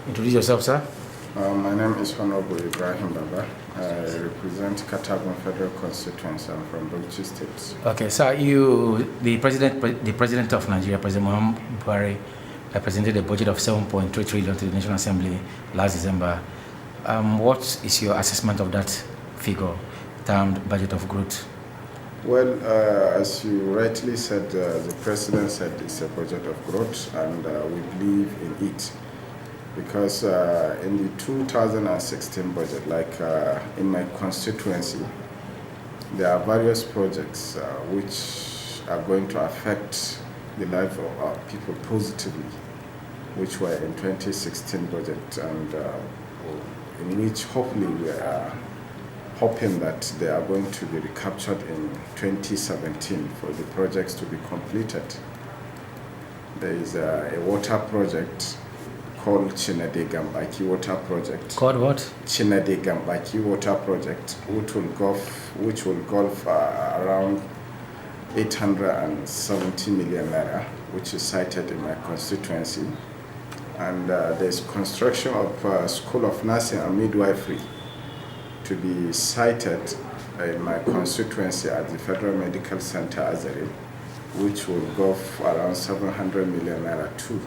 Introduce yourself, sir. My name is Honorable Ibrahim Baba. I represent Katagun Federal Constituency. I'm from Bauchi State. Okay, sir. The president of Nigeria, President Muhammad Buhari, presented a budget of 7.3 trillion to the National Assembly last December. What is your assessment of that figure, termed budget of growth? Well, as you rightly said, the president said it's a budget of growth, and we believe in it. Because in the 2016 budget, like in my constituency, there are various projects which are going to affect the life of our people positively, which were in 2016 budget, and in which hopefully we are hoping that they are going to be recaptured in 2017 for the projects to be completed. There is a water project called Chinade Gambaki Water Project. Called what? Chinade Gambaki Water Project, which will golf around 870 million naira, which is cited in my constituency. And there's construction of a School of Nursing and Midwifery to be cited in my constituency at the Federal Medical Center Azare, which will golf around 700 million naira too.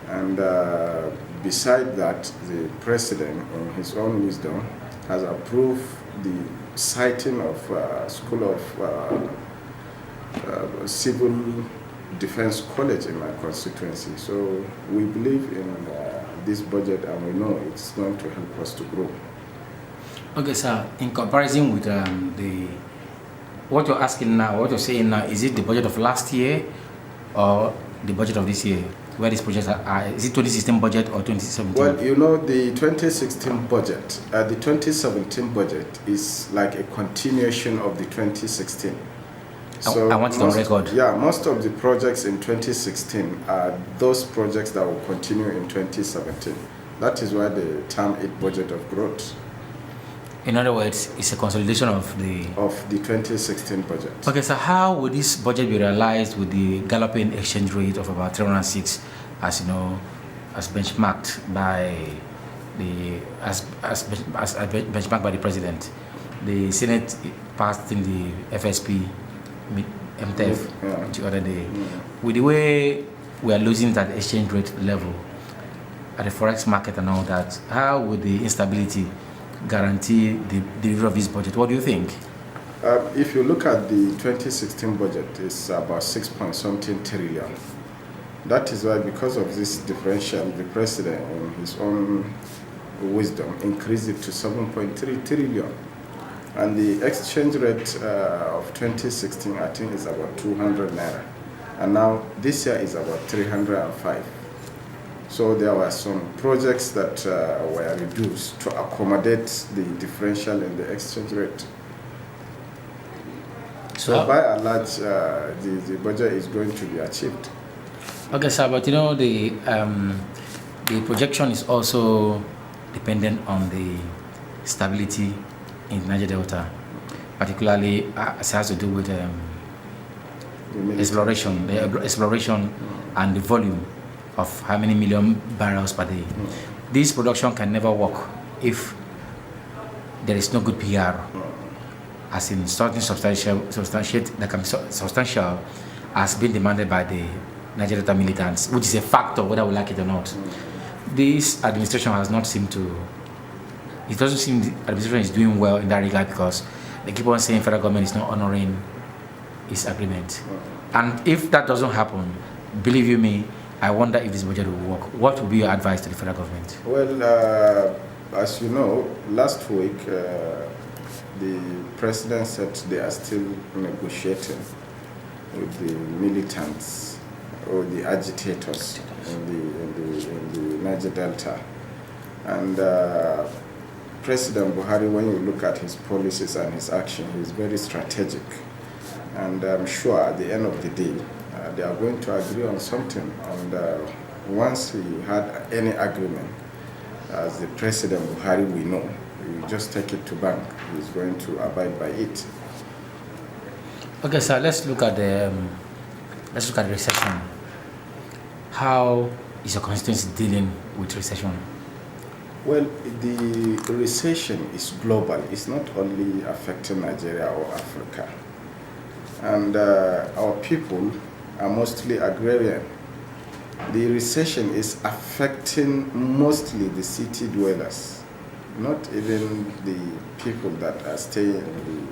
And beside that, the president, in his own wisdom, has approved the siting of School of Civil Defense College in my constituency. So we believe in this budget, and we know it's going to help us to grow. Okay, sir. In comparison with what you're asking now, what you're saying now, is it the budget of last year or the budget of this year? Where these projects are, is it 2016 budget or 2017? Well, you know, the 2016 budget, the 2017 budget is like a continuation of the 2016. So I want it on record. Yeah, most of the projects in 2016 are those projects that will continue in 2017. That is why they term it budget of growth. In other words, it's a consolidation of the 2016 budget. Okay, so how will this budget be realized with the galloping exchange rate of about 306, as you know, as benchmarked by benchmarked by the president? The Senate passed in the FSP MTF the other day. With the way we are losing that exchange rate level at the forex market and all that, how would the instability guarantee the delivery of this budget? What do you think? If you look at the 2016 budget, it's about 6.something trillion. That is why, because of this differential, the president, in his own wisdom, increased it to 7.3 trillion. And the exchange rate of 2016, I think, is about 200 naira. And now this year is about 305. So there were some projects that were reduced to accommodate the differential in the exchange rate. So by and large, the budget is going to be achieved. Okay, sir, but you know, the projection is also dependent on the stability in Niger Delta, particularly as it has to do with exploration and the volume of how many million barrels per day. This production can never work if there is no good PR, as in something substantiate that can be substantial as being demanded by the Niger Delta militants, which is a factor whether we like it or not. This administration has not seemed to. It doesn't seem the administration is doing well in that regard, because they keep on saying federal government is not honoring its agreement. And if that doesn't happen, believe you me, I wonder if this budget will work. What would be your advice to the federal government? Well, as you know, last week the president said they are still negotiating with the militants or the agitators in the Niger Delta. And President Buhari, when you look at his policies and his action, he is very strategic. And I'm sure at the end of the day, they are going to agree on something. And once he had any agreement, as the President Buhari we know, we just take it to bank. He's going to abide by it. Okay, sir. Let's look at the recession. How is your constituency dealing with recession? Well, the recession is global. It's not only affecting Nigeria or Africa. And our people are mostly agrarian. The recession is affecting mostly the city dwellers, not even the people that are staying in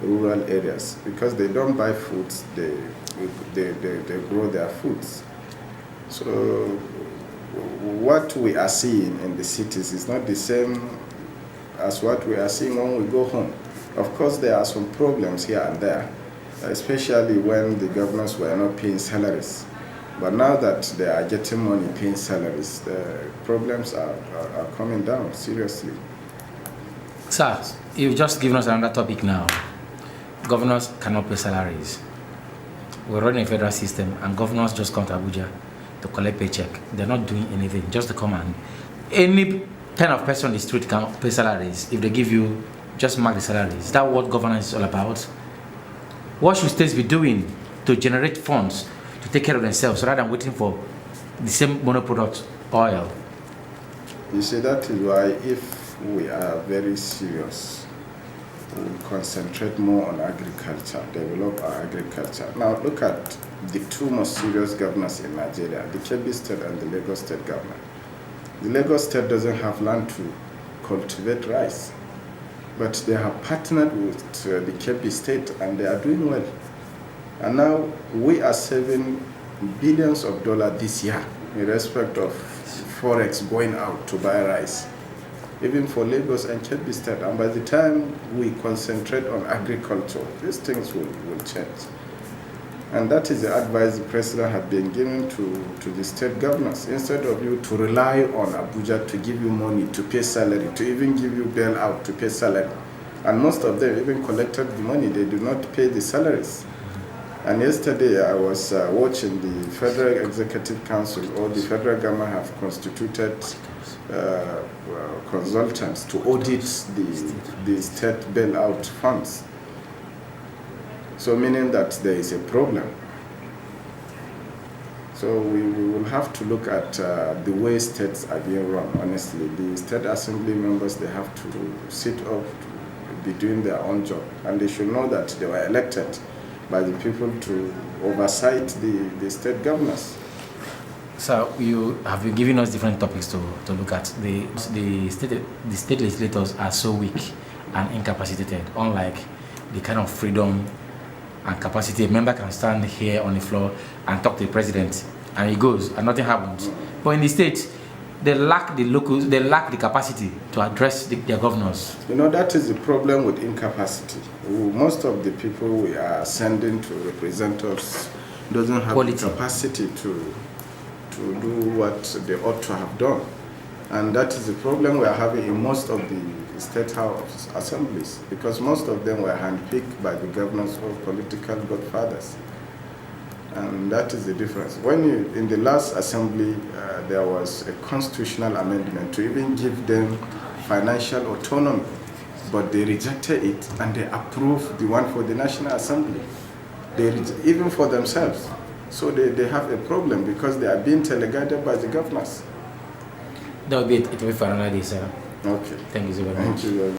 the rural areas, because they don't buy foods, they grow their foods. So what we are seeing in the cities is not the same as what we are seeing when we go home. Of course, there are some problems here and there, especially when the governors were not paying salaries. But now that they are getting money paying salaries, the problems are coming down seriously. Sir, you've just given us another topic now. Governors cannot pay salaries. We're running a federal system and governors just come to Abuja to collect paycheck. They're not doing anything, just to come and any kind of person on the street can pay salaries. If they give you, just mark the salaries. Is that what governance is all about? What should states be doing to generate funds to take care of themselves rather than waiting for the same monoproduct oil? You see, that is why if we are very serious, we concentrate more on agriculture, develop our agriculture. Now look at the two most serious governors in Nigeria, the Kebbi State and the Lagos State government. The Lagos State doesn't have land to cultivate rice, but they have partnered with the Kebbi State and they are doing well. And now we are saving billions of dollars this year in respect of forex going out to buy rice, even for Lagos and Kebbi State. And by the time we concentrate on agriculture, these things will change. And that is the advice the president had been giving to the state governors. Instead of you to rely on Abuja to give you money to pay salary, to even give you bailout to pay salary. And most of them even collected the money, they do not pay the salaries. And yesterday I was watching the Federal Executive Council, or the federal government have constituted consultants to audit the state bailout funds. So meaning that there is a problem. So we will have to look at the way states are being run, honestly. The state assembly members, they have to sit up, to be doing their own job. And they should know that they were elected by the people to oversight the state governors. So you have been giving us different topics to look at. The state legislators are so weak and incapacitated, unlike the kind of freedom and capacity a member can stand here on the floor and talk to the president and he goes and nothing happens. But in the states, they lack the capacity to address their governors. You know, that is the problem with incapacity. Most of the people we are sending to represent us doesn't have the capacity to do what they ought to have done. And that is the problem we are having in most of the state house assemblies, because most of them were handpicked by the governors or political godfathers. And that is the difference. In the last assembly, there was a constitutional amendment to even give them financial autonomy, but they rejected it and they approved the one for the National Assembly, even for themselves. So they have a problem because they are being teleguided by the governors. That will be it. It will be for another day, sir. Okay. Thank you so very much. Thank you.